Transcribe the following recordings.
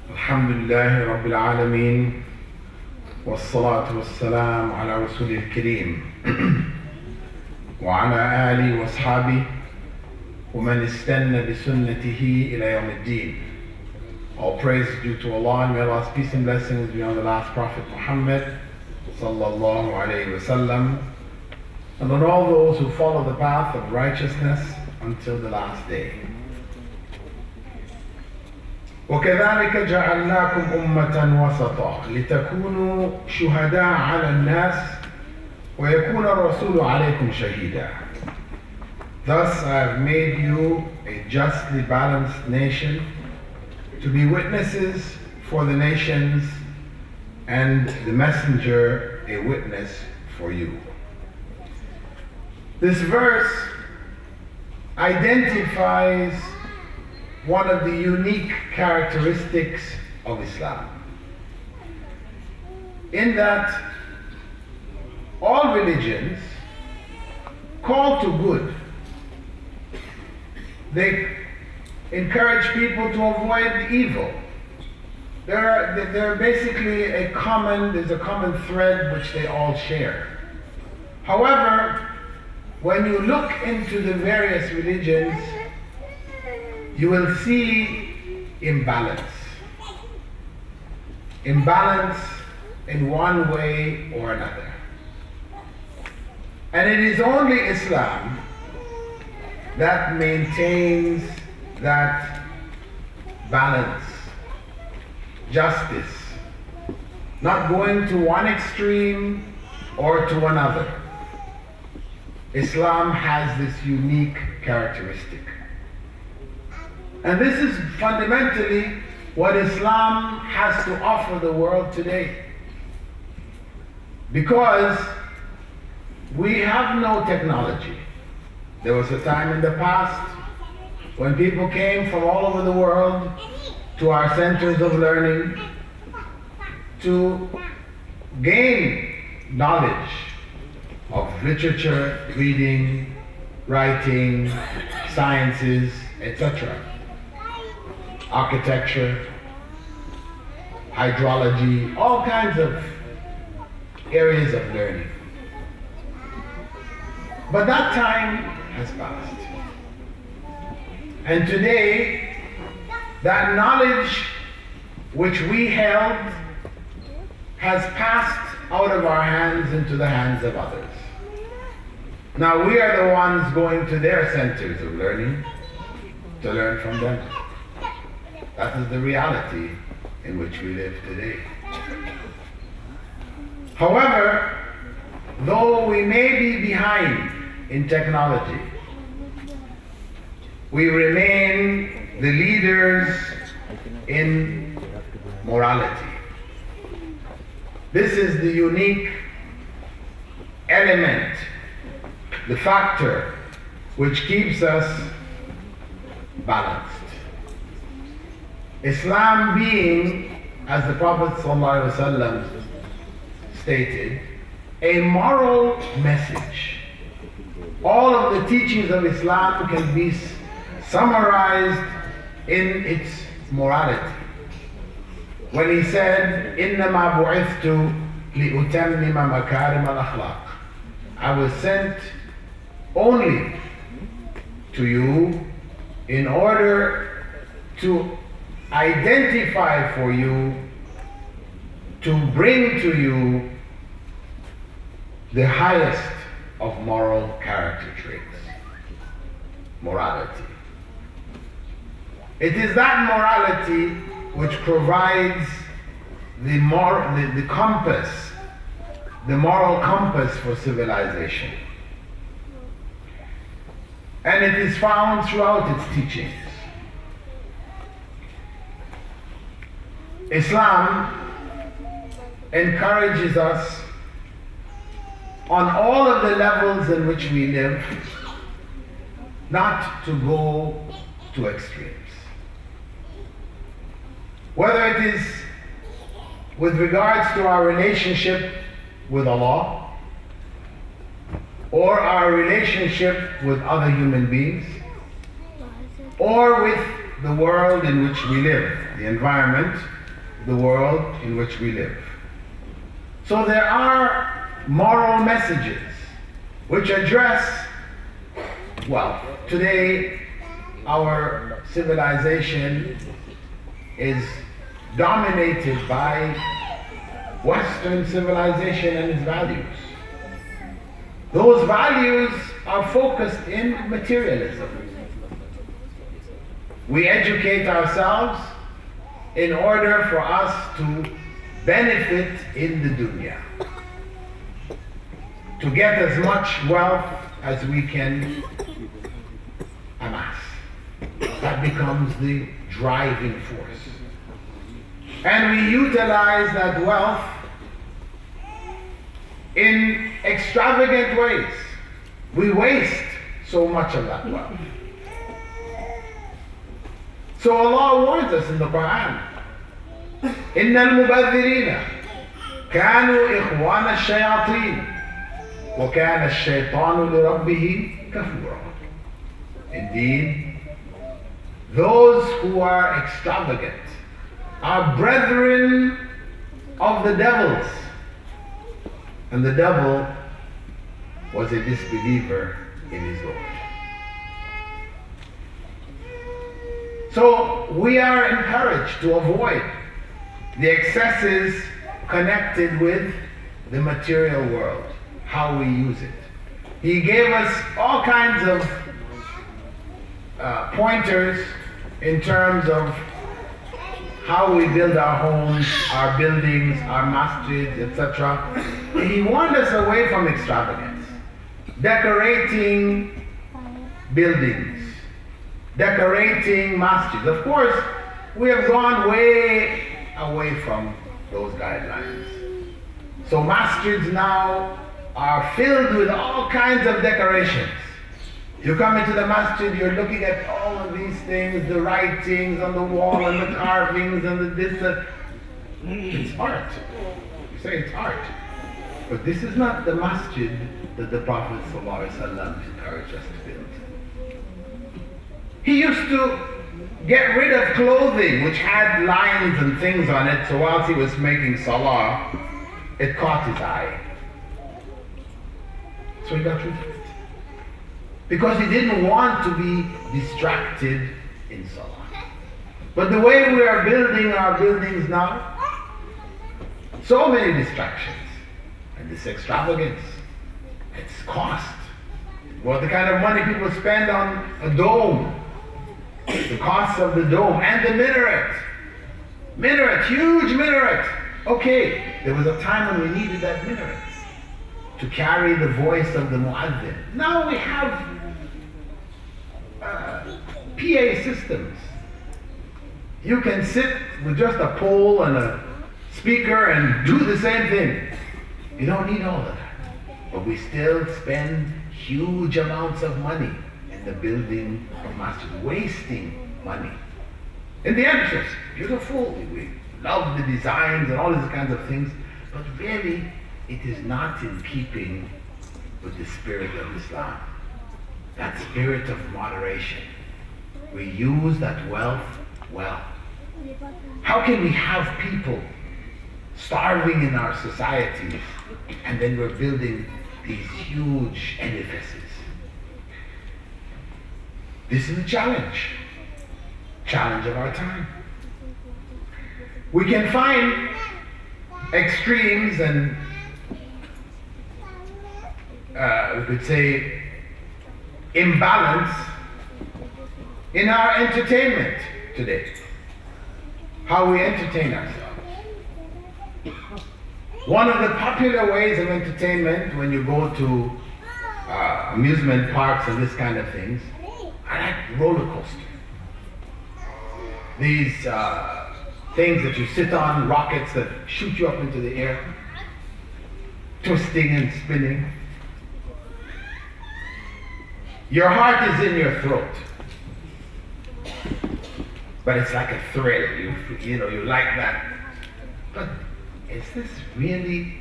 Alhamdulillahi Rabbil Alameen, wassalatu wassalam ala Rasulil Kareem, wa ala alihi wa ashabihi, wa man istanna bi sunnatihi ila yawm ad-din. All praise is due to Allah, and may Allah's peace and blessings be on the last Prophet Muhammad sallallahu alayhi wa sallam, and on all those who follow the path of righteousness until the last day. وكذلك جعلناكم أمة وسطا لتكونوا شهداء على الناس ويكون الرسول عليكم شهيدا. Thus I have made you a justly balanced nation to be witnesses for the nations, and the messenger a witness for you. This verse identifies one of the unique characteristics of Islam, in that all religions call to good. They encourage people to avoid evil. They're basically there's a common thread which they all share. However, when you look into the various religions, you will see imbalance. Imbalance in one way or another. And it is only Islam that maintains that balance, justice, not going to one extreme or to another. Islam has this unique characteristic. And this is fundamentally what Islam has to offer the world today. Because we have no technology. There was a time in the past when people came from all over the world to our centers of learning to gain knowledge of literature, reading, writing, sciences, etc. Architecture, hydrology, all kinds of areas of learning. But that time has passed. And today, that knowledge which we held has passed out of our hands into the hands of others. Now we are the ones going to their centers of learning to learn from them. That is the reality in which we live today. However, though we may be behind in technology, we remain the leaders in morality. This is the unique element, the factor which keeps us balanced. Islam being, as the Prophet ﷺ stated, a moral message. All of the teachings of Islam can be summarized in its morality. When he said, إِنَّمَا بُعِثْتُ لِأُتَمِّمَ مَكَارِمَ الْأَخْلَاقِ, I was sent only to you in order to identify for you, to bring to you the highest of moral character traits, morality. It is that morality which provides the compass, the moral compass for civilization. And it is found throughout its teachings. Islam encourages us on all of the levels in which we live not to go to extremes. Whether it is with regards to our relationship with Allah or our relationship with other human beings, or with the world in which we live, the environment, the world in which we live. So there are moral messages which address, well, today our civilization is dominated by Western civilization and its values. Those values are focused in materialism. We educate ourselves in order for us to benefit in the dunya, to get as much wealth as we can amass. That becomes the driving force. And we utilize that wealth in extravagant ways. We waste so much of that wealth. So Allah warns us in the Quran, إِنَّ الْمُبَذِّرِينَ كَانُوا إِخْوَانَ الشَّيَاطِينَ وَكَانَ الشَّيْطَانُ لِرَبِّهِ كَفُورًا. Indeed, those who are extravagant are brethren of the devils, and the devil was a disbeliever in his Lord. So we are encouraged to avoid the excesses connected with the material world, how we use it. He gave us all kinds of pointers in terms of how we build our homes, our buildings, our masjids, etc. He warned us away from extravagance, decorating buildings, decorating masjids. Of course, we have gone way away from those guidelines. So masjids now are filled with all kinds of decorations. You come into the masjid, you're looking at all of these things, the writings on the wall and the carvings and the this, that. It's art. You say it's art. But this is not the masjid that the Prophet ﷺ encouraged us to build. He used to get rid of clothing which had lines and things on it, so whilst he was making salah, it caught his eye. So he got rid of it. Because he didn't want to be distracted in salah. But the way we are building our buildings now, so many distractions. And this extravagance, it's cost. Well, the kind of money people spend on a dome, the cost of the dome, and the minaret. Minaret, huge minaret. Okay, there was a time when we needed that minaret to carry the voice of the muazzin. Now we have PA systems. You can sit with just a pole and a speaker and do the same thing. You don't need all of that. But we still spend huge amounts of money in the building of masjid, wasting money. In the entrance, beautiful, we love the designs and all these kinds of things, but really it is not in keeping with the spirit of Islam. That spirit of moderation. We use that wealth well. How can we have people starving in our societies and then we're building these huge edifices? This is a challenge of our time. We can find extremes and we could say imbalance in our entertainment today. How we entertain ourselves. One of the popular ways of entertainment when you go to amusement parks and this kind of things, I like roller coasters. These things that you sit on, rockets that shoot you up into the air, twisting and spinning. Your heart is in your throat, but it's like a thrill. You like that. But is this really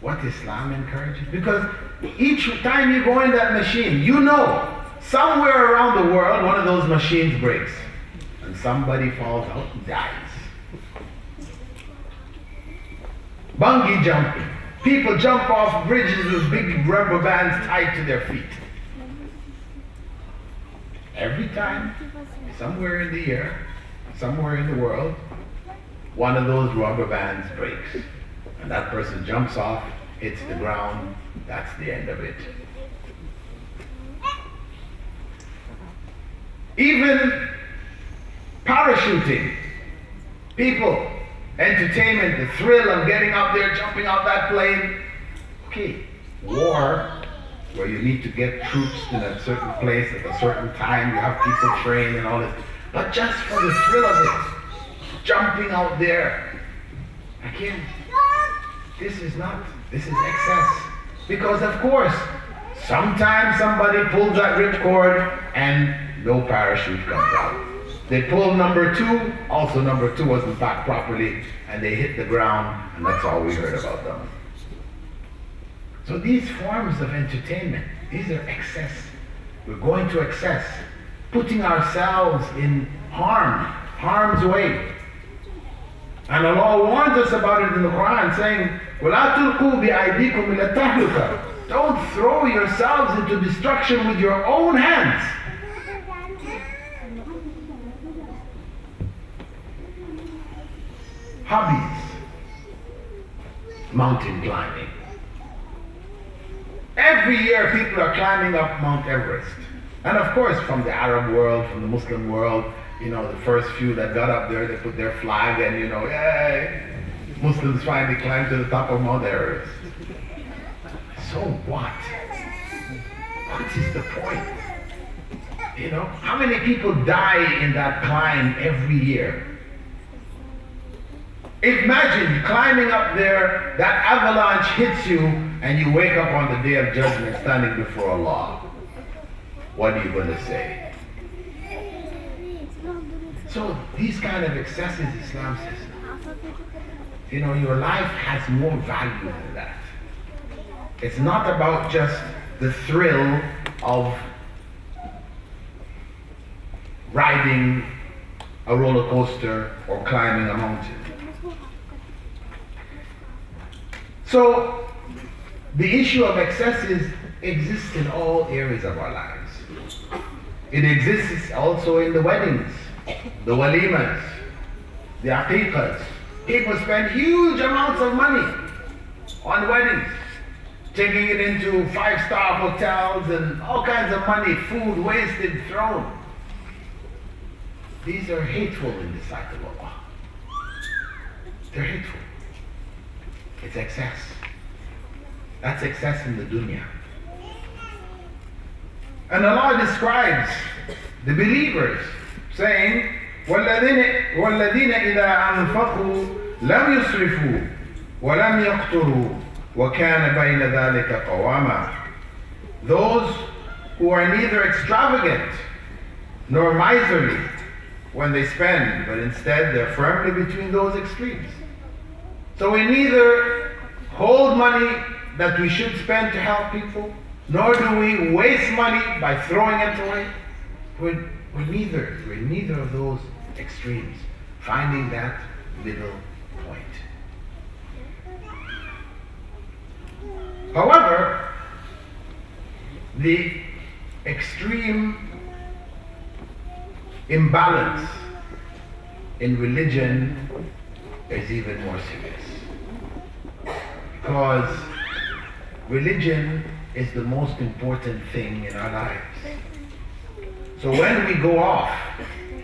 what Islam encourages? Because each time you go in that machine, you know Somewhere around the world, one of those machines breaks, and somebody falls out and dies. Bungee jumping. People jump off bridges with big rubber bands tied to their feet. Every time, somewhere in the year, somewhere in the world, one of those rubber bands breaks. And that person jumps off, hits the ground, that's the end of it. Even parachuting. People, entertainment, the thrill of getting up there, jumping out that plane. Okay, war, where you need to get troops in a certain place at a certain time, you have people trained and all this. But just for the thrill of it, jumping out there. Again, this is excess. Because of course, sometimes somebody pulls that ripcord and no parachute comes out. They pulled number 2, also number 2 wasn't packed properly, and they hit the ground, and that's all we heard about them. So these forms of entertainment, these are excess. We're going to excess, putting ourselves in harm's way. And Allah warns us about it in the Quran, saying, وَلَا تُلْقُوا بِأَيْدِيكُمْ إِلَى التَّهْلُكَةِ. Don't throw yourselves into destruction with your own hands. Hobbies. Mountain climbing. Every year people are climbing up Mount Everest. And of course from the Arab world, from the Muslim world, you know, the first few that got up there, they put their flag and, you know, yay, Muslims finally climbed to the top of Mount Everest. So what? What is the point? You know, how many people die in that climb every year? Imagine climbing up there, that avalanche hits you, and you wake up on the day of judgment standing before Allah. What are you going to say? So these kind of excesses, Islam says, you know, your life has more value than that. It's not about just the thrill of riding a roller coaster or climbing a mountain. So the issue of excesses exists in all areas of our lives. It exists also in the weddings, the walimas, the aqiqahs. People spend huge amounts of money on weddings, taking it into 5-star hotels and all kinds of money, food wasted, thrown. These are hateful in the sight of Allah. They're hateful. It's excess. That's excess in the dunya. And Allah describes the believers saying, وَالَّذِينَ إِذَا أَنفَقُوا لَمْ يُسْرِفُوا وَلَمْ يَقْتُرُوا وَكَانَ بَيْنَ ذَلِكَ قَوَامًا. Those who are neither extravagant nor miserly when they spend, but instead they're firmly between those extremes. So we neither hold money that we should spend to help people, nor do we waste money by throwing it away. We're neither of those extremes, finding that middle point. However, the extreme imbalance in religion is even more serious. Because religion is the most important thing in our lives. So when we go off,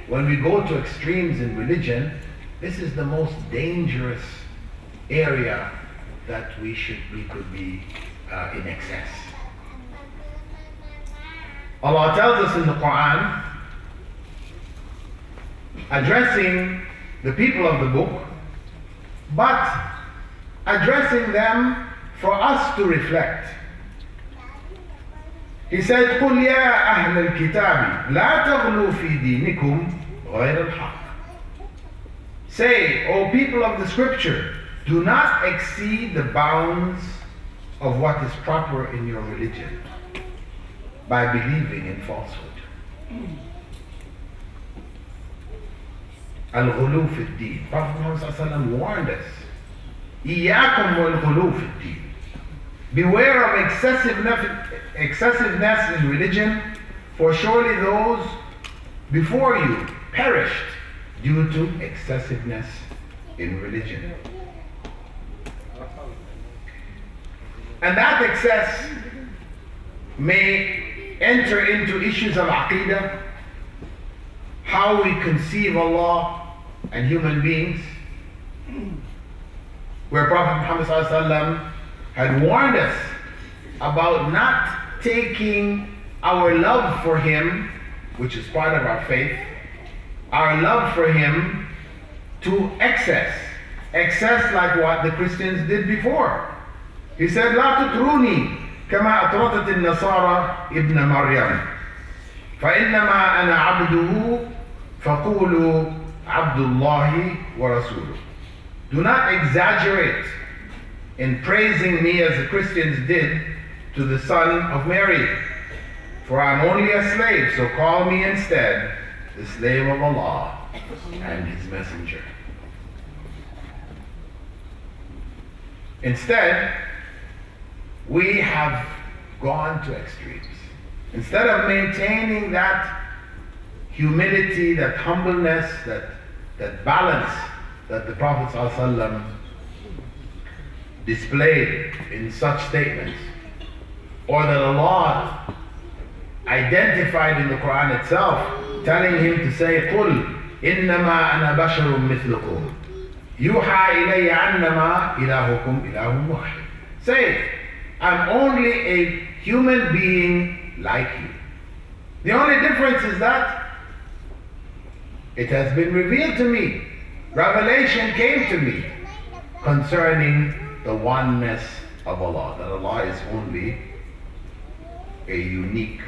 when we go to extremes in religion, this is the most dangerous area that we could be in excess. Allah tells us in the Quran, addressing the people of the book, but addressing them for us to reflect. He said, قُلْ يَا أَهْلَ الْكِتَابِ لَا تَغْلُوا فِي دِينِكُمْ غَيْرَ الْحَقِّ. Say, O people of the scripture, do not exceed the bounds of what is proper in your religion. by believing in falsehood. Al-ghulu fi ad-din. Prophet Muhammad warned us, Iyyakum wal-ghulu fi ad-din. Beware of excessiveness in religion, for surely those before you perished due to excessiveness in religion. And that excess may enter into issues of aqidah, how we conceive Allah and human beings, where Prophet Muhammad ﷺ had warned us about not taking our love for him, which is part of our faith, our love for him to excess like what the Christians did before. He said, لا تطروني كما أطرتت النصارى ابن مريم فإنما أنا عبده فقولوا عبد الله ورسوله. Do not exaggerate in praising me as the Christians did to the son of Mary, for I am only a slave, so call me instead the slave of Allah and his messenger. Instead, we have gone to extremes. Instead of maintaining that humility, that humbleness, that balance that the Prophet ﷺ displayed in such statements, or that Allah identified in the Quran itself, telling him to say, قُلْ إِنَّمَا أَنَا بَشَرٌ مِثْلُكُمْ يُوحَى إِلَيَّ أَنَّمَا إِلَهُكُمْ إِلَهٌ وَاحِدٌ. Say, I'm only a human being like you. The only difference is that it has been revealed to me. Revelation came to me concerning the oneness of Allah, that Allah is only a unique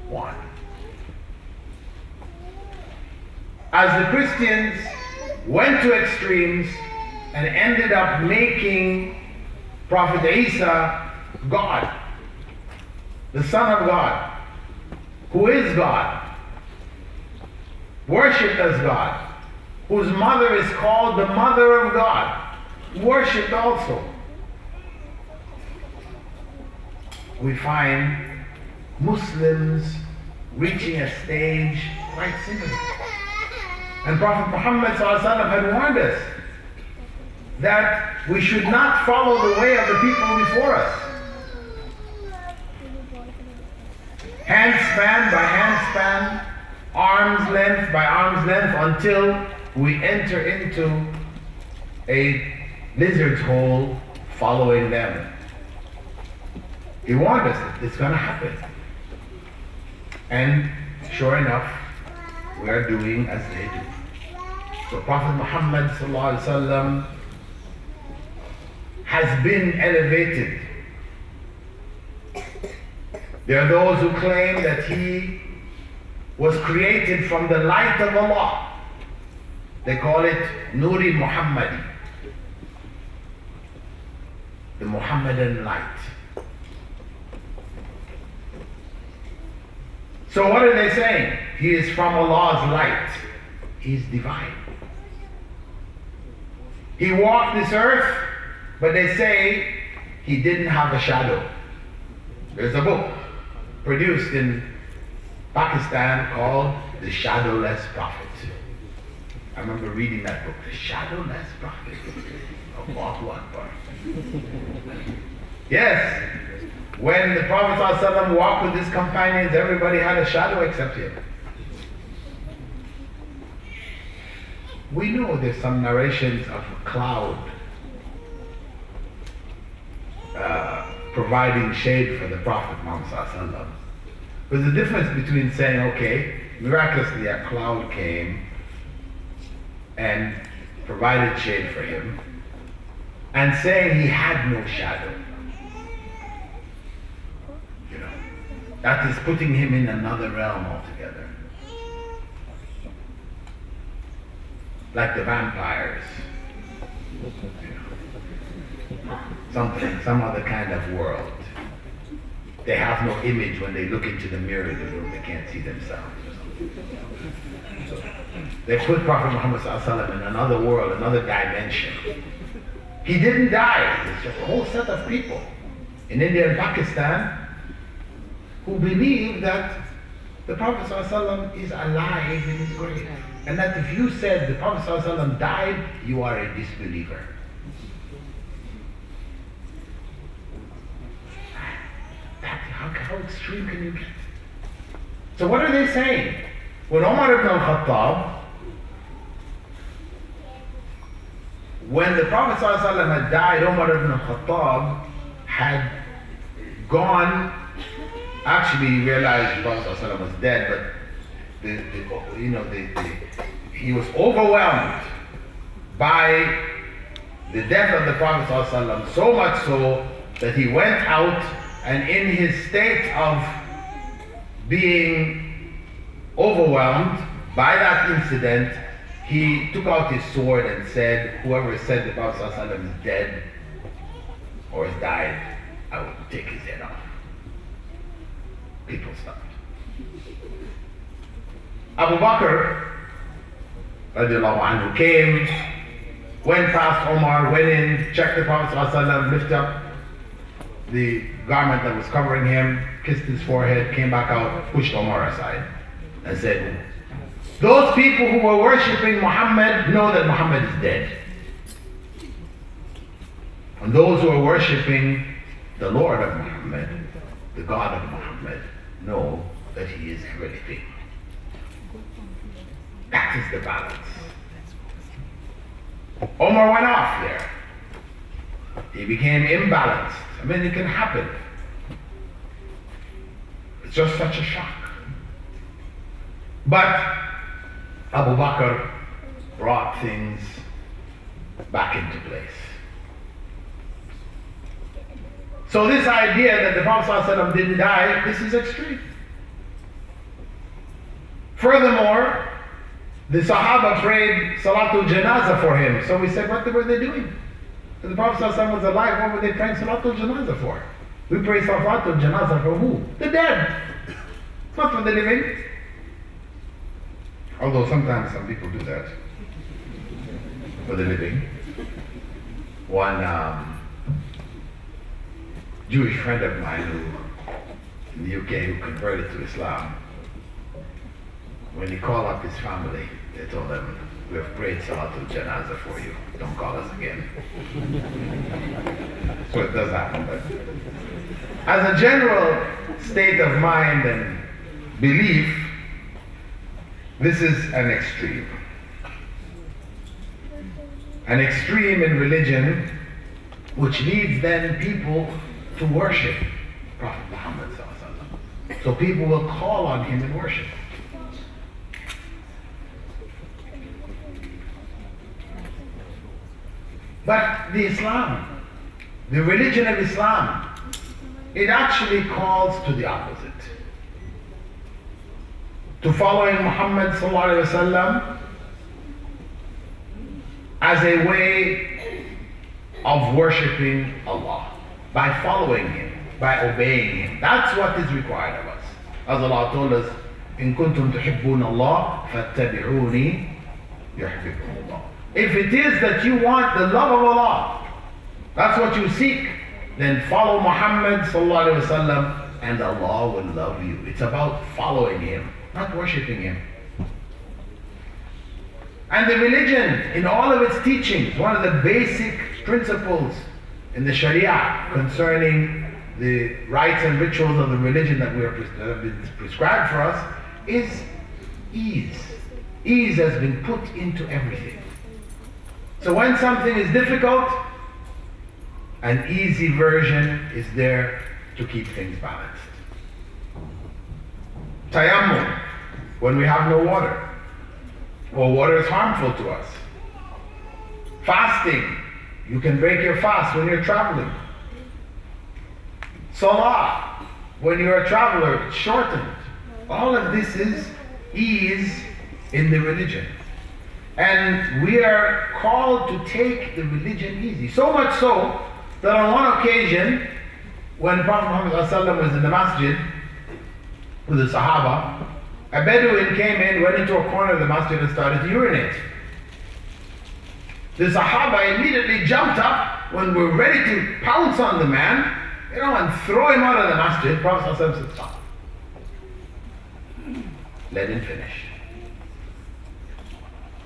one. As the Christians went to extremes and ended up making Prophet Isa God, the Son of God, who is God, worshipped as God, whose mother is called the Mother of God, worshipped also. We find Muslims reaching a stage quite similar. And Prophet Muhammad ﷺ had warned us that we should not follow the way of the people before us. Handspan by handspan, arm's length by arm's length, until we enter into a lizard's hole following them. He warned us that it's going to happen. And sure enough, we are doing as they do. So Prophet Muhammad ﷺ has been elevated. There are those who claim that he was created from the light of Allah. They call it Nuri Muhammadi, the Muhammadan light. So what are they saying? He is from Allah's light. He is divine. He walked this earth, but they say he didn't have a shadow. There's a book produced in Pakistan called The Shadowless Prophet. I remember reading that book, The Shadowless Prophet. Allahu Akbar. Yes, when the Prophet ﷺ walked with his companions, everybody had a shadow except him. We know there's some narrations of a cloud providing shade for the Prophet Muhammad ﷺ. There's a difference between saying, okay, miraculously a cloud came and provided shade for him, and saying he had no shadow. You know, that is putting him in another realm altogether. Like the vampires. You know, some other kind of world. they have no image when they look into the mirror in the room, they can't see themselves. So they put Prophet Muhammad ﷺ in another world, another dimension. He didn't die. It's just a whole set of people in India and Pakistan who believe that the Prophet ﷺ is alive in his grave. And that if you said the Prophet ﷺ died, you are a disbeliever. How extreme can you get? So what are they saying? When Umar ibn al-Khattab, when the Prophet ﷺ had died, Umar ibn al-Khattab had gone, actually he realized the Prophet ﷺ was dead, but he was overwhelmed by the death of the Prophet ﷺ, so much so that he went out, and in his state of being overwhelmed by that incident, he took out his sword and said, whoever said the Prophet ﷺ is dead or has died, I will take his head off. People stopped. Abu Bakr radiallahu anhu came, went past Omar, went in, checked the Prophet ﷺ, lifted up the garment that was covering him, kissed his forehead, came back out, pushed Omar aside, and said, those people who were worshipping Muhammad know that Muhammad is dead. And those who are worshipping the Lord of Muhammad, the God of Muhammad, know that he is everything. That is the balance. Omar went off there. He became imbalanced. I mean, it can happen. It's just such a shock. But Abu Bakr brought things back into place. So this idea that the Prophet ﷺ didn't die, this is extreme. Furthermore, the Sahaba prayed Salatul Janazah for him. So we said, what were they doing? If the Prophet ﷺ was alive, what were they praying Salatul Janazah for? We pray Salatul Janazah for who? The dead. It's not for the living. Although sometimes some people do that for the living. One Jewish friend of mine who in the UK who converted to Islam, when he called up his family, they told him, we have prayed Salatul Janazah for you. Don't call us again. So it does happen. But as a general state of mind and belief, this is an extreme. An extreme in religion, which leads then people to worship Prophet Muhammad. So people will call on him in worship. But the Islam, the religion of Islam, it actually calls to the opposite. To following Muhammad sallallahu alaihi wasallam as a way of worshiping Allah, by following him, by obeying him. That's what is required of us. As Allah told us, إن كنتم تحبون الله فاتبعوني يحببكم الله. If it is that you want the love of Allah, that's what you seek, then follow Muhammad sallallahu alaihi wasallam and Allah will love you. It's about following him, not worshiping him. And the religion, in all of its teachings, one of the basic principles in the Sharia concerning the rites and rituals of the religion that have been prescribed for us is ease. Ease has been put into everything. So when something is difficult, an easy version is there to keep things balanced. Tayammum, when we have no water, or water is harmful to us. Fasting, you can break your fast when you're traveling. Salah, when you're a traveler, it's shortened. All of this is ease in the religion. And we are called to take the religion easy. So much so that on one occasion, when Prophet Muhammad ﷺ was in the masjid with the Sahaba, a Bedouin came in, went into a corner of the masjid and started to urinate. The Sahaba immediately jumped up when we were ready to pounce on the man, and throw him out of the masjid. Prophet ﷺ said, stop. Let him finish.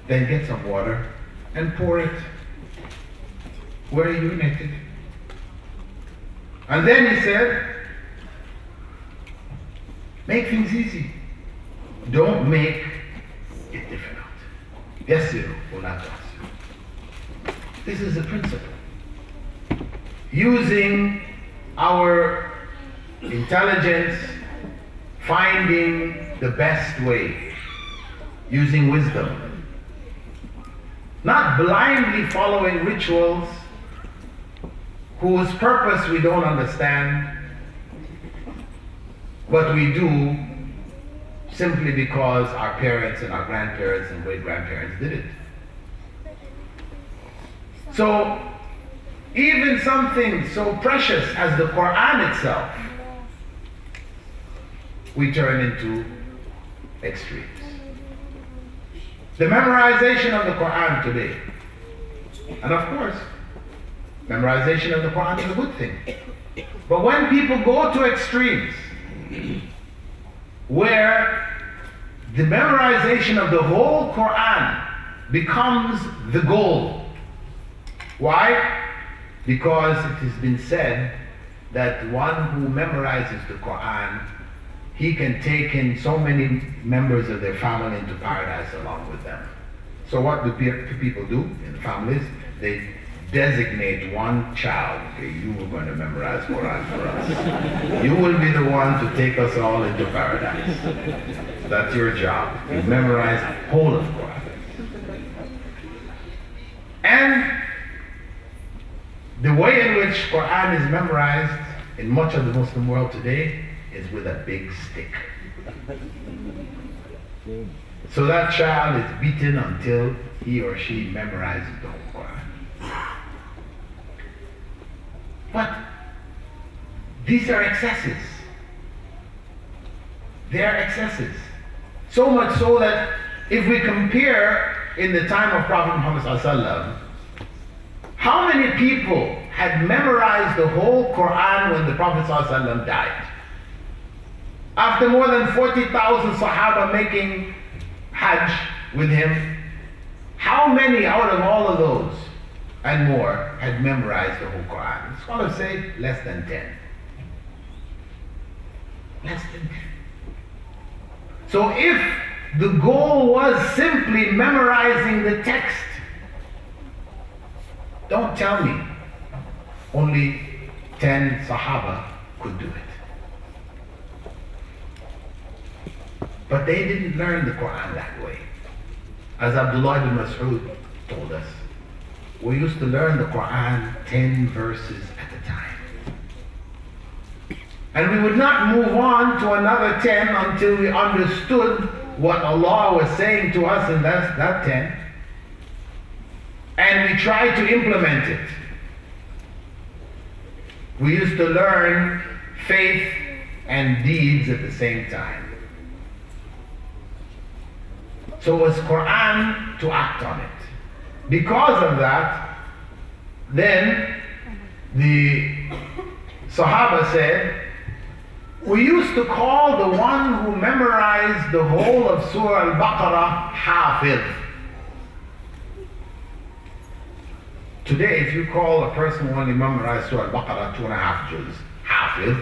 Then get some water and pour it where he urinated. And then he said, make things easy. Don't make it difficult. Yassiru wa la tu'assiru. This is a principle. Using our intelligence, finding the best way, using wisdom. Not blindly following rituals whose purpose we don't understand, but we do simply because our parents and our grandparents and great-grandparents did it. So, even something so precious as the Qur'an itself, we turn into extremes. The memorization of the Qur'an today, and of course, memorization of the Qur'an is a good thing. But when people go to extremes, where the memorization of the whole Qur'an becomes the goal. Why? Because it has been said that one who memorizes the Qur'an, he can take in so many members of their family into paradise along with them. So what do people do in the families? They designate one child. Okay, you are going to memorize Quran for us. You will be the one to take us all into paradise. That's your job. You memorize the whole of Quran. And the way in which Quran is memorized in much of the Muslim world today is with a big stick. So that child is beaten until he or she memorizes the whole Quran. But these are excesses. They are excesses. So much so that if we compare in the time of Prophet Muhammad ﷺ, how many people had memorized the whole Quran when the Prophet ﷺ died? After more than 40,000 Sahaba making Hajj with him, how many out of all of those and more had memorized the whole Quran? Scholars say less than 10. Less than 10. So if the goal was simply memorizing the text, don't tell me only 10 Sahaba could do it. But they didn't learn the Quran that way. As Abdullah ibn Mas'ud told us, we used to learn the Quran 10 verses at a time. And we would not move on to another 10 until we understood what Allah was saying to us in that 10. And we tried to implement it. We used to learn faith and deeds at the same time. So it was Quran to act on it. Because of that, then the Sahaba said, we used to call the one who memorized the whole of Surah Al-Baqarah Hafiz. Today, if you call a person who only memorized Surah Al-Baqarah 2.5 juz Hafiz,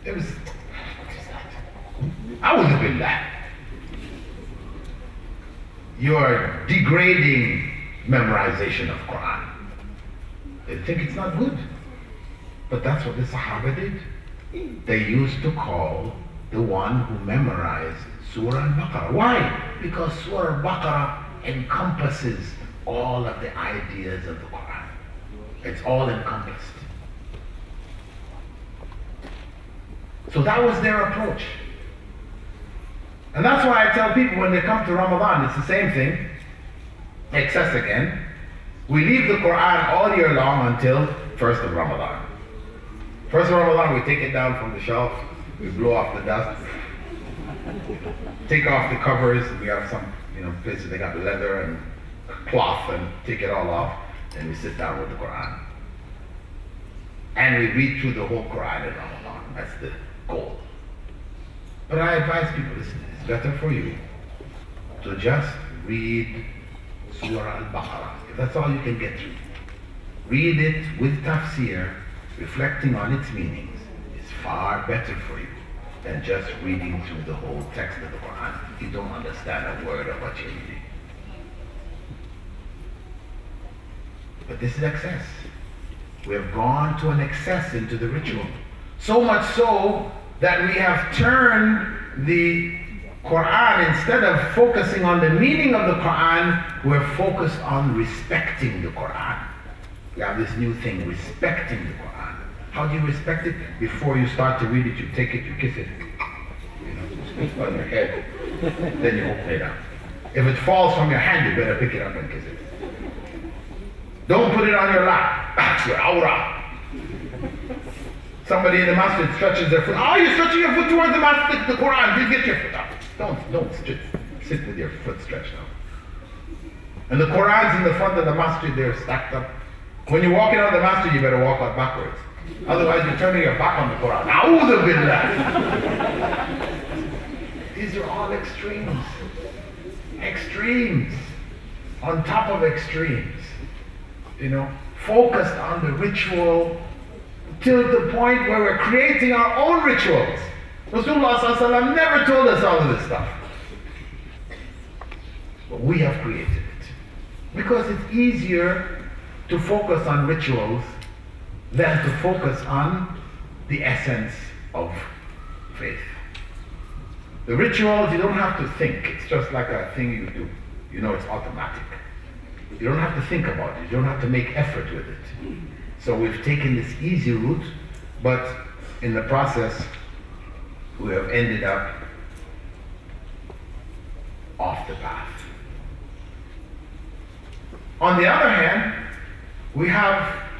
it was, what is that? A'udhu Billah. You are degrading memorization of Quran. They think it's not good. But that's what the Sahaba did. They used to call the one who memorized Surah Al-Baqarah. Why? Because Surah Al-Baqarah encompasses all of the ideas of the Quran. It's all encompassed. So that was their approach. And that's why I tell people when they come to Ramadan, it's the same thing. Excess again. We leave the Quran all year long until 1st of Ramadan. First of Ramadan, we take it down from the shelf, we blow off the dust, take off the covers. We have some, places they got leather and cloth, and take it all off, and we sit down with the Quran. And we read through the whole Quran in Ramadan. That's the goal. But I advise people, listen, it's better for you to just read Surah Al-Baqarah. If that's all you can get through. Read it with tafsir, reflecting on its meanings, is far better for you than just reading through the whole text of the Quran. You don't understand a word of what you're reading. But this is excess. We have gone to an excess into the ritual. So much so that we have turned the Quran, instead of focusing on the meaning of the Quran, we're focused on respecting the Quran. We have this new thing, respecting the Quran. How do you respect it? Before you start to read it, you take it, you kiss it. On your head. Then you open it up. If it falls from your hand, you better pick it up and kiss it. Don't put it on your lap. That's your aura. Somebody in the masjid stretches their foot. Oh, you're stretching your foot towards the masjid, the Quran. Just get your foot up. Don't sit with your foot stretched out. And the Quran's in the front of the masjid, they're stacked up. When you're walking out of the masjid, you better walk out backwards. Otherwise, you're turning your back on the Quran. A'udhu billah. These are all extremes. Extremes. On top of extremes. Focused on the ritual till the point where we're creating our own rituals. Rasulullah ﷺ never told us all of this stuff. But we have created it. Because it's easier to focus on rituals than to focus on the essence of faith. The rituals, you don't have to think. It's just like a thing you do. It's automatic. You don't have to think about it. You don't have to make effort with it. So we've taken this easy route, but in the process, we have ended up off the path. On the other hand,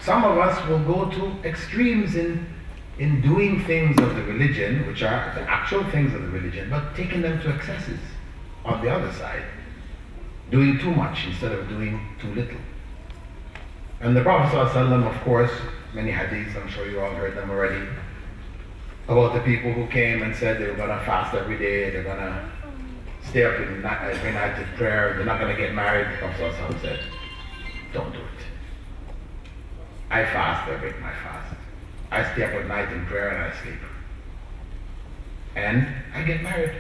some of us will go to extremes in doing things of the religion, which are the actual things of the religion, but taking them to excesses on the other side. Doing too much instead of doing too little. And the Prophet ﷺ, of course, many hadiths, I'm sure you all heard them already, about the people who came and said they were going to fast every day, they're going to stay up every night in prayer, they're not going to get married. The Prophet ﷺ said, don't do it. I fast, I break my fast. I stay up at night in prayer and I sleep. And I get married.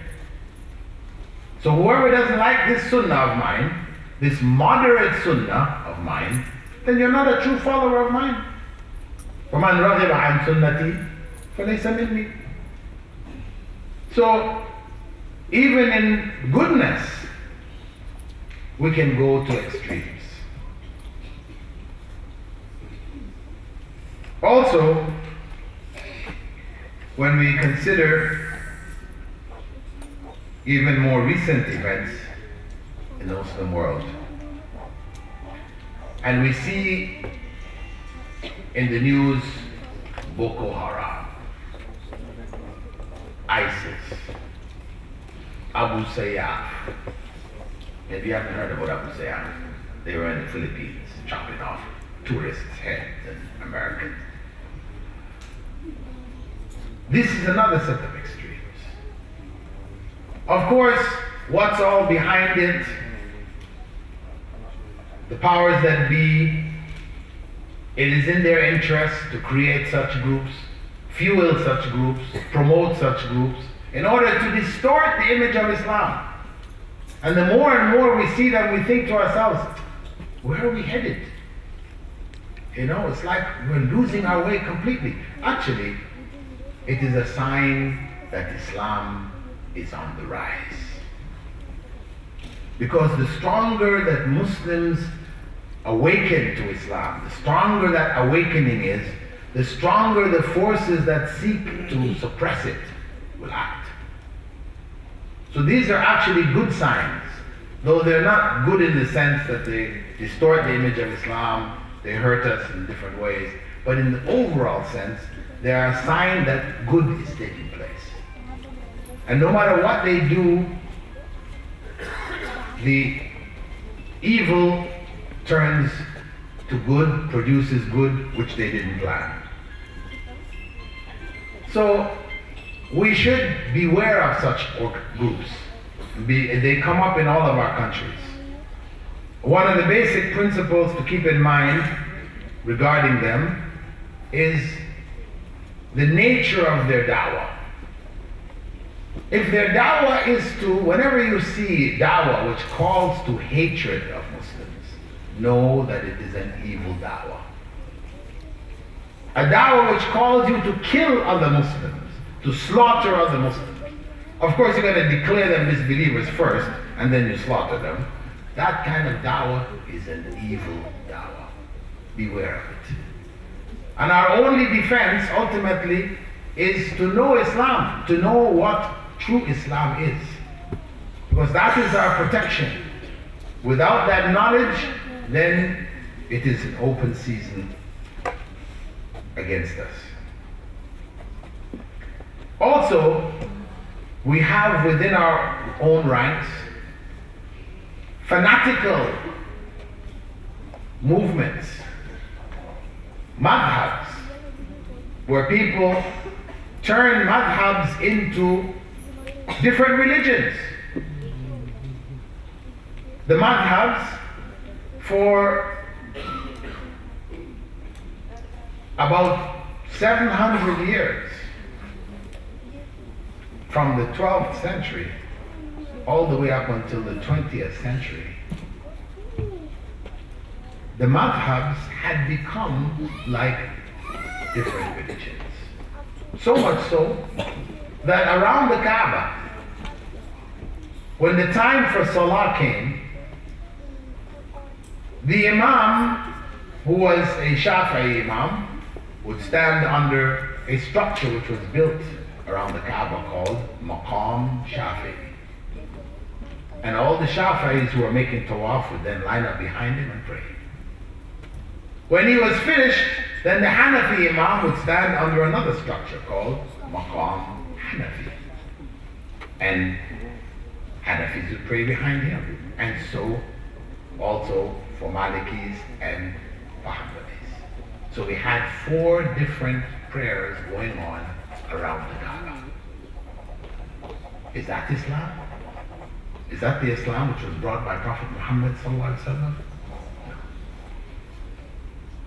So whoever doesn't like this sunnah of mine, this moderate sunnah of mine, then you're not a true follower of mine. وَمَنْ رَغِبَ عَنْ سُنَّتِي فَلَيْسَ مِنِّي. So even in goodness, we can go to extremes. Also, when we consider even more recent events in the Muslim world, and we see in the news Boko Haram, ISIS, Abu Sayyaf. If you haven't heard about Abu Sayyaf, they were in the Philippines chopping off tourists' heads and Americans. This is another set of extremes. Of course, what's all behind it? The powers that be, it is in their interest to create such groups, fuel such groups, promote such groups, in order to distort the image of Islam. And the more and more we see them, we think to ourselves, where are we headed? It's like we're losing our way completely. Actually, it is a sign that Islam is on the rise. Because the stronger that Muslims awaken to Islam, the stronger that awakening is, the stronger the forces that seek to suppress it will act. So these are actually good signs, though they're not good in the sense that they distort the image of Islam, they hurt us in different ways, but in the overall sense, they are a sign that good is taking place. And no matter what they do, the evil turns to good, produces good, which they didn't plan. So we should beware of such groups. They come up in all of our countries. One of the basic principles to keep in mind regarding them is the nature of their da'wah. If their da'wah is to, whenever you see da'wah which calls to hatred of Muslims, know that it is an evil da'wah. A da'wah which calls you to kill other Muslims, to slaughter other Muslims. Of course, you're going to declare them disbelievers first, and then you slaughter them. That kind of da'wah is an evil da'wah. Beware of it. And our only defense, ultimately, is to know Islam, to know what true Islam is. Because that is our protection. Without that knowledge, then it is an open season against us. Also, we have within our own ranks fanatical movements, madhabs, where people turn madhabs into different religions. The madhabs, for about 700 years, from the 12th century all the way up until the 20th century, the madhabs had become like different religions. So much so that around the Kaaba, when the time for Salah came, the Imam, who was a Shafi'i Imam, would stand under a structure which was built around the Kaaba called Maqam Shafi'i. And all the Shafi'is who were making tawaf would then line up behind him and pray. When he was finished, then the Hanafi Imam would stand under another structure called Maqam Hanafi. And Hanafis would pray behind him. And so also for Malikis and for Hanbali's. So we had 4 different prayers going on around the Kaaba. Is that Islam? Is that the Islam which was brought by Prophet Muhammad sallallahu alaihi wasallam?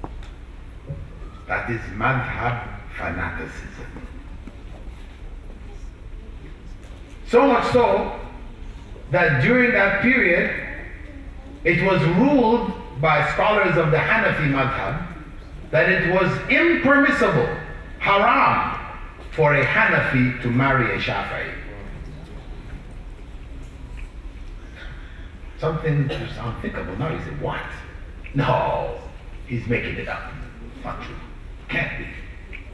No. That is madhab fanaticism. So much so that during that period, it was ruled by scholars of the Hanafi madhab that it was impermissible, haram, for a Hanafi to marry a Shafi'i. Something just unthinkable. Now you say, what? No, he's making it up. Not true. Can't be.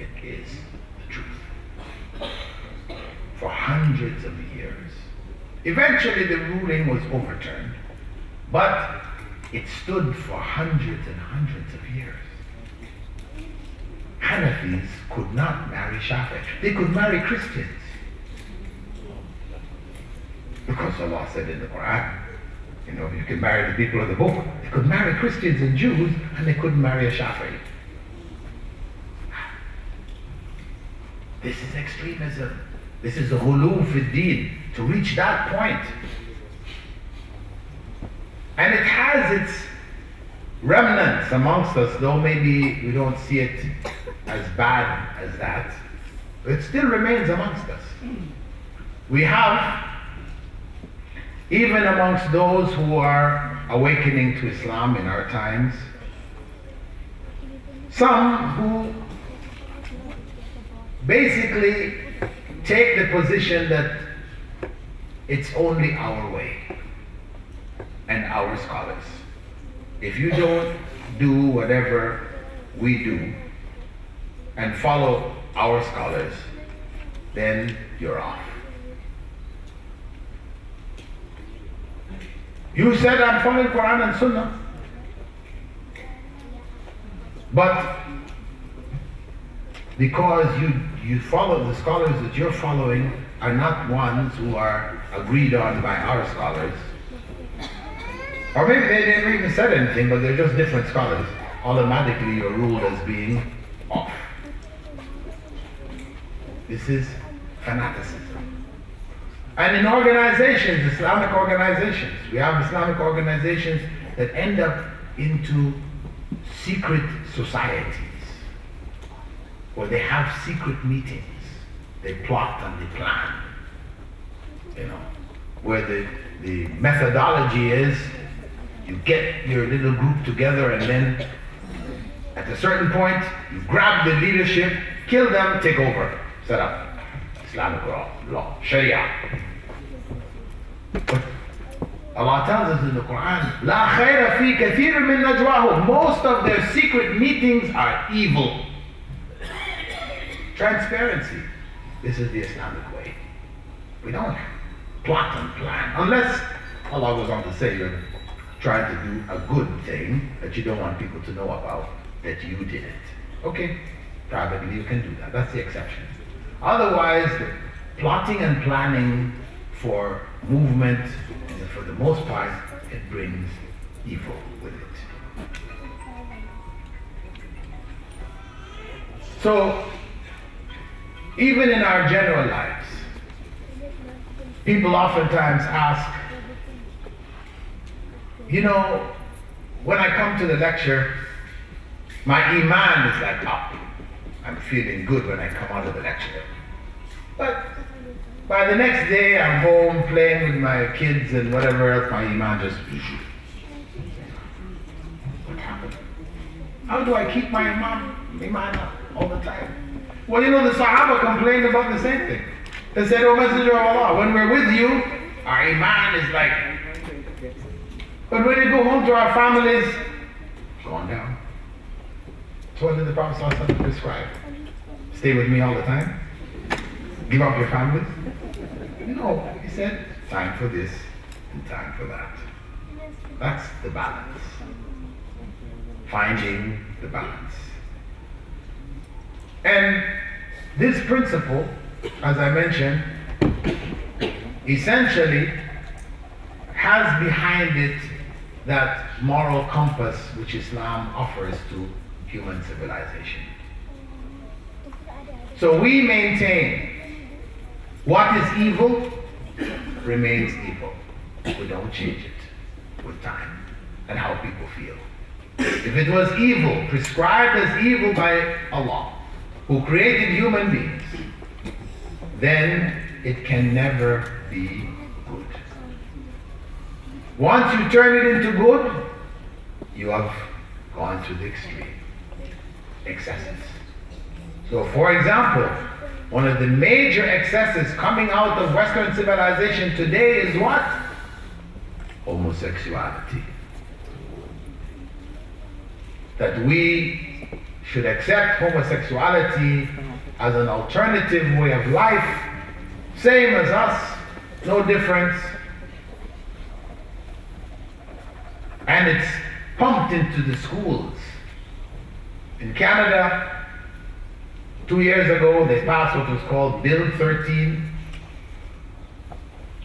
It is the truth. For hundreds of years. Eventually the ruling was overturned, but it stood for hundreds and hundreds of years. Hanafis could not marry Shafi'i. They could marry Christians. Because Allah said in the Qur'an, you can marry the people of the book. They could marry Christians and Jews, and they couldn't marry a Shafi'i. This is extremism. This is a ghulu fi din, to reach that point. And it has its remnants amongst us, though maybe we don't see it as bad as that. It still remains amongst us. We have, even amongst those who are awakening to Islam in our times, some who basically take the position that it's only our way and our scholars. If you don't do whatever we do and follow our scholars, then you're off. You said I'm following Quran and Sunnah, but because you follow the scholars that you're following are not ones who are agreed on by our scholars. Or maybe they never even said anything, but they're just different scholars. Automatically you're ruled as being off. This is fanaticism. And in organizations, Islamic organizations, we have Islamic organizations that end up into secret societies where they have secret meetings. They plot and they plan. Where the methodology is you get your little group together and then at a certain point you grab the leadership, kill them, take over, set up Islamic law, Sharia. But Allah tells us in the Quran, La khayra fi kathir min najwahum. Most of their secret meetings are evil. Transparency. This is the Islamic way. We don't plot and plan. Unless Allah goes on to say you're trying to do a good thing that you don't want people to know about, that you did it. Okay, privately you can do that. That's the exception. Otherwise, the plotting and planning for movement, for the most part, it brings evil with it. So, even in our general lives, people oftentimes ask, when I come to the lecture, my iman is like up. I'm feeling good when I come out of the lecture. But by the next day, I'm home playing with my kids and whatever else, my iman just... What happened? How do I keep my iman up all the time? Well, the Sahaba complained about the same thing. They said, "Oh Messenger of Allah, when we're with you, our iman is like... But when we go home to our families, it's gone down." So what did the Prophet ﷺ prescribe? Stay with me all the time? Give up your families? No, he said, time for this and time for that. That's the balance. Finding the balance. And this principle, as I mentioned, essentially has behind it that moral compass which Islam offers to human civilization. So we maintain what is evil remains evil. We don't change it with time and how people feel. If it was evil, prescribed as evil by Allah, who created human beings, then it can never be good. Once you turn it into good, you have gone to the extreme. Excesses. So for example, one of the major excesses coming out of Western civilization today is what? Homosexuality. That we should accept homosexuality as an alternative way of life, same as us, no difference. And it's pumped into the schools. In Canada, 2 years ago, they passed what was called Bill 13,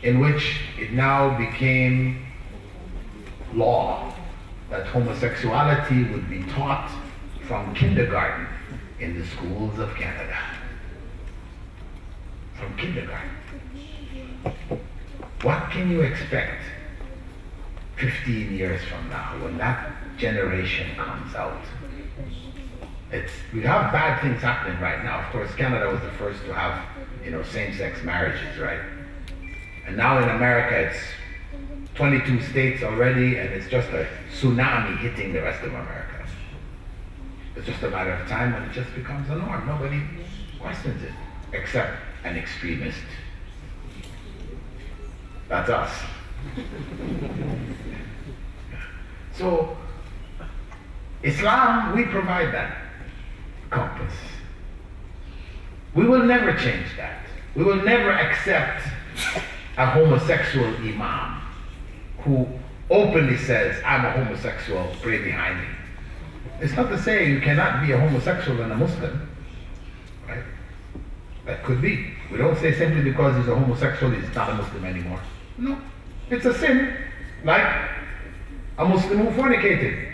in which it now became law that homosexuality would be taught from kindergarten in the schools of Canada. From kindergarten. What can you expect 15 years from now when that generation comes out? We have bad things happening right now. Of course, Canada was the first to have, same-sex marriages, right? And now in America, it's 22 states already, and it's just a tsunami hitting the rest of America. It's just a matter of time when it just becomes a norm. Nobody questions it, except an extremist. That's us. So, Islam, we provide that compass. We will never change that. We will never accept a homosexual imam who openly says, "I'm a homosexual, pray behind me." It's not to say you cannot be a homosexual and a Muslim. right? That could be. We don't say simply because he's a homosexual he's not a Muslim anymore. No. It's a sin. Like a Muslim who fornicated.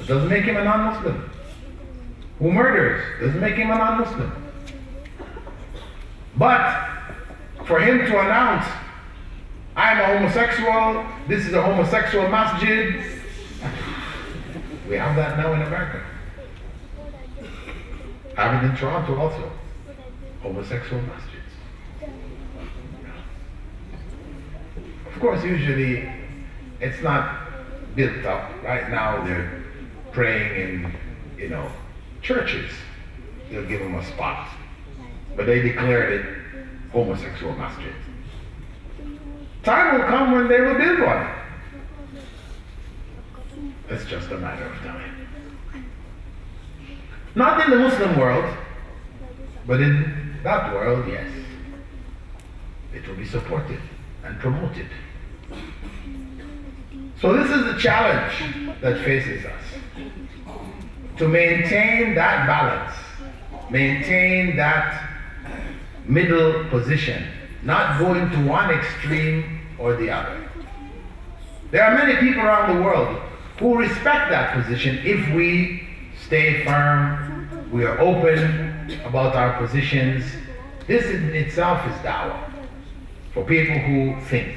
It doesn't make him a non-Muslim. Who murders doesn't make him a non-Muslim. But for him to announce, I'm a homosexual, this is a homosexual masjid, we have that now in America. Have it in Toronto also. Homosexual masjids. Of course, usually it's not built up. Right now they're praying in, churches. They'll give them a spot. But they declared it homosexual masjid. Time will come when they will build one. It's just a matter of time. Not in the Muslim world, but in that world, yes. It will be supported and promoted. So this is the challenge that faces us. To maintain that balance, maintain that middle position, not going to one extreme or the other. There are many people around the world who respect that position if we stay firm, we are open about our positions. This in itself is da'wah. For people who think,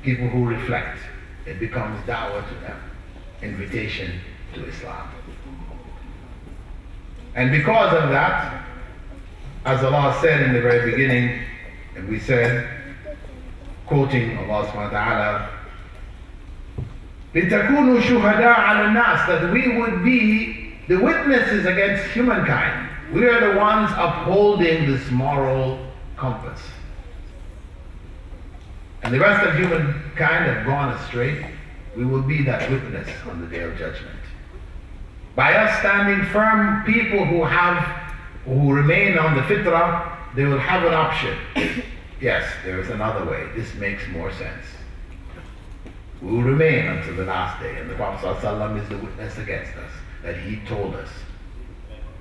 people who reflect, it becomes da'wah to them, invitation to Islam. And because of that, as Allah said in the very beginning, and we said, quoting Allah subhanahu wa ta'ala, لِتَكُونُوا شُهَدَاءَ عَلَى النَّاسِ, that we would be the witnesses against humankind. We are the ones upholding this moral compass. And the rest of humankind have gone astray. We will be that witness on the day of judgment. By us standing firm, people who remain on the fitrah, they will have an option. Yes, there is another way. This makes more sense. We will remain until the last day. And the Prophet ﷺ is the witness against us, that he told us,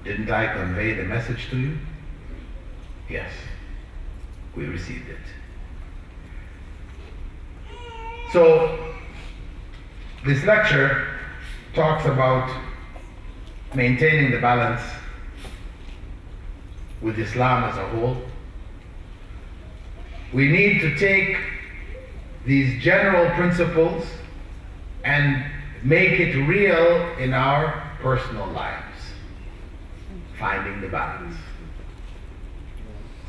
didn't I convey the message to you? Yes, we received it. So, this lecture talks about maintaining the balance with Islam as a whole. We need to take these general principles and make it real in our personal lives. Finding the balance.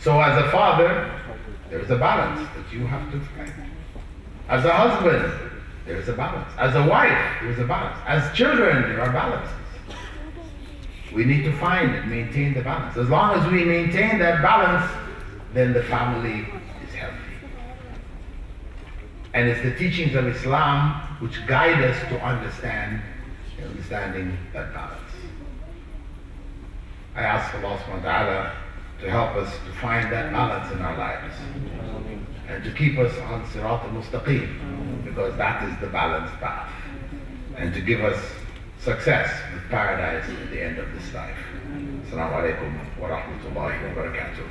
So as a father, there's a balance that you have to find. As a husband, there's a balance. As a wife, there's a balance. As children, there are balances. We need to find and maintain the balance. As long as we maintain that balance, then the family is healthy. And it's the teachings of Islam which guide us to understanding that balance. I ask Allah subhanahu wa ta'ala to help us to find that balance in our lives and to keep us on Sirat al-Mustaqim, because that is the balanced path, and to give us success with paradise at the end of this life. Assalamu alaikum wa rahmatullahi wa barakatuh.